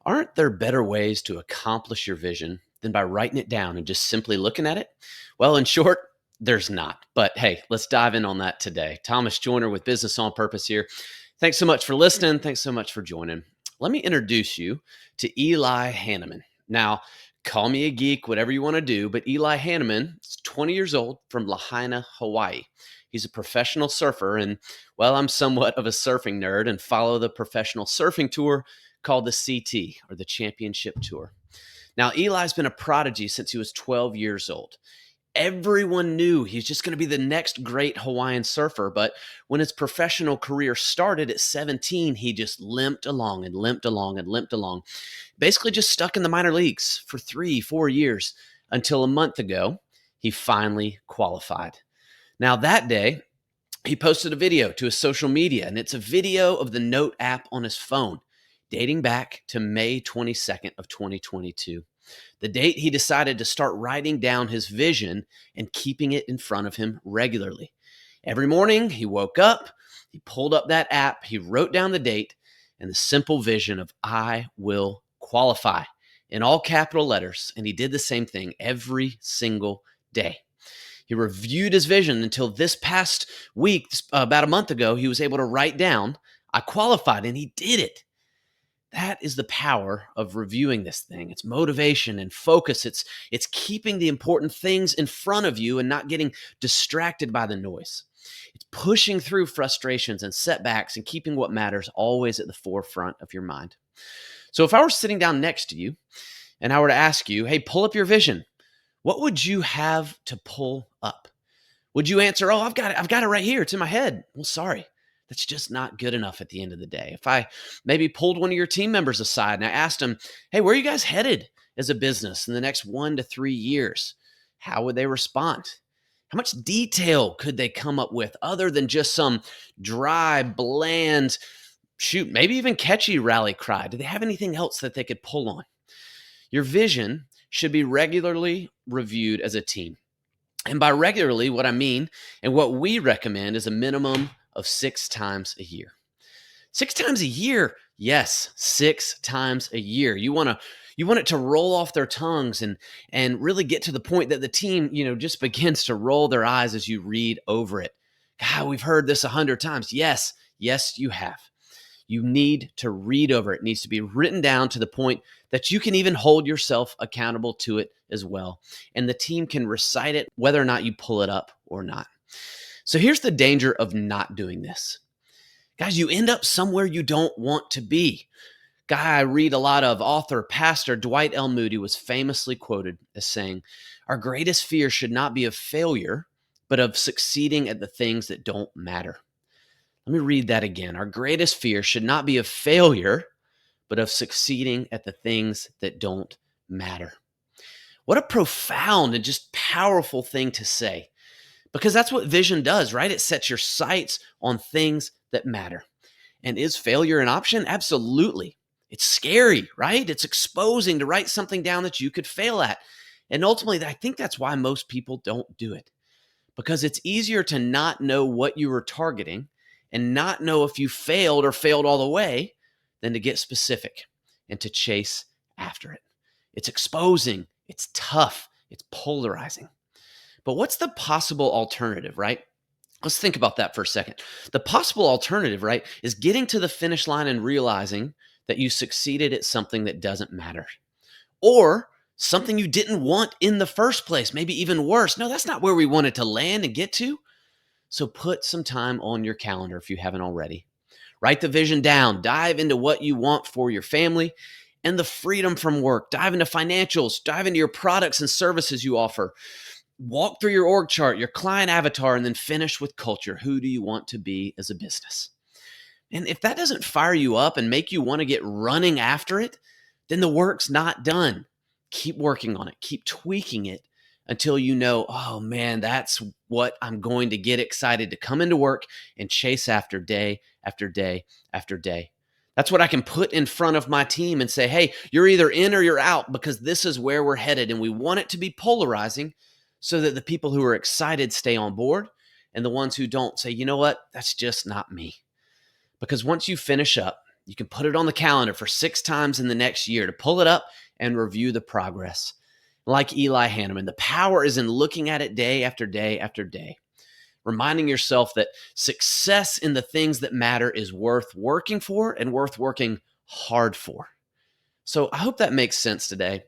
Aren't there better ways to accomplish your vision than by writing it down and just simply looking at it? Well, in short, there's not. But hey, let's dive in on that today. Thomas Joyner with Business on Purpose here. Thanks so much for listening. Thanks so much for joining. Let me introduce you to Eli Hanneman. Now, call me a geek, whatever you want to do, but Eli Hanneman is 20 years old from Lahaina, Hawaii. He's a professional surfer, and well, I'm somewhat of a surfing nerd and follow the professional surfing tour called the CT, or the Championship Tour. Now, Eli's been a prodigy since he was 12 years old. Everyone knew he's just going to be the next great Hawaiian surfer, but when his professional career started at 17, he just limped along and limped along and limped along, basically just stuck in the minor leagues for 3-4 years until a month ago, he finally qualified. Now, that day, he posted a video to his social media, and it's a video of the Note app on his phone dating back to May 22nd of 2022, the date he decided to start writing down his vision and keeping it in front of him regularly. Every morning he woke up, he pulled up that app, he wrote down the date and the simple vision of I will qualify in all capital letters, and he did the same thing every single day. He reviewed his vision until this past week, about a month ago, he was able to write down, I qualified, and he did it. That is the power of reviewing this thing. It's motivation and focus. It's keeping the important things in front of you and not getting distracted by the noise. It's pushing through frustrations and setbacks and keeping what matters always at the forefront of your mind. So if I were sitting down next to you and I were to ask you, hey, pull up your vision, what would you have to pull up? Would you answer, oh, I've got it right here. It's in my head. Well, sorry. That's just not good enough at the end of the day. If I maybe pulled one of your team members aside and I asked them, hey, where are you guys headed as a business in the next 1 to 3 years? How would they respond? How much detail could they come up with other than just some dry, bland, maybe even catchy rally cry? Do they have anything else that they could pull on? Your vision should be regularly reviewed as a team. And by regularly, what I mean and what we recommend is a minimum of 6 times a year. 6 times a year, yes, 6 times a year. You want it to roll off their tongues and really get to the point that the team, just begins to roll their eyes as you read over it. God, we've heard this 100 times. Yes, you have. You need to read over it. It needs to be written down to the point that you can even hold yourself accountable to it as well. And the team can recite it whether or not you pull it up or not. So here's the danger of not doing this. Guys, you end up somewhere you don't want to be. Guy I read a lot of, author, pastor Dwight L. Moody, was famously quoted as saying, our greatest fear should not be of failure, but of succeeding at the things that don't matter. Let me read that again. Our greatest fear should not be of failure, but of succeeding at the things that don't matter. What a profound and just powerful thing to say. Because that's what vision does, right? It sets your sights on things that matter. And is failure an option? Absolutely. It's scary, right? It's exposing to write something down that you could fail at. And ultimately, I think that's why most people don't do it. Because it's easier to not know what you were targeting and not know if you failed or failed all the way than to get specific and to chase after it. It's exposing. It's tough. It's polarizing. But what's the possible alternative, right? Let's think about that for a second. The possible alternative, right, is getting to the finish line and realizing that you succeeded at something that doesn't matter. Or something you didn't want in the first place, maybe even worse. No, that's not where we wanted to land and get to. So put some time on your calendar if you haven't already. Write the vision down. Dive into what you want for your family and the freedom from work. Dive into financials. Dive into your products and services you offer. Walk through your org chart, your client avatar, and then finish with culture. Who do you want to be as a business? And if that doesn't fire you up and make you want to get running after it, then the work's not done. Keep working on it. Keep tweaking it until you know, oh man, that's what I'm going to get excited to come into work and chase after day after day after day. That's what I can put in front of my team and say, hey, you're either in or you're out because this is where we're headed. And we want it to be polarizing so that the people who are excited stay on board and the ones who don't say, you know what, that's just not me. Because once you finish up, You can put it on the calendar for 6 times in the next year to pull it up and review the progress. Like Eli Hanneman, the power is in looking at it day after day after day, reminding yourself that success in the things that matter is worth working for and worth working hard for. So I hope that makes sense today.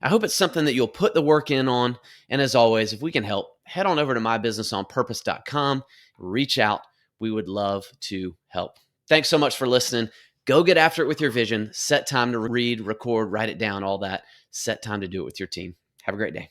I hope it's something that you'll put the work in on. And as always, if we can help, head on over to mybusinessonpurpose.com, reach out. We would love to help. Thanks so much for listening. Go get after it with your vision. Set time to read, record, write it down, all that. Set time to do it with your team. Have a great day.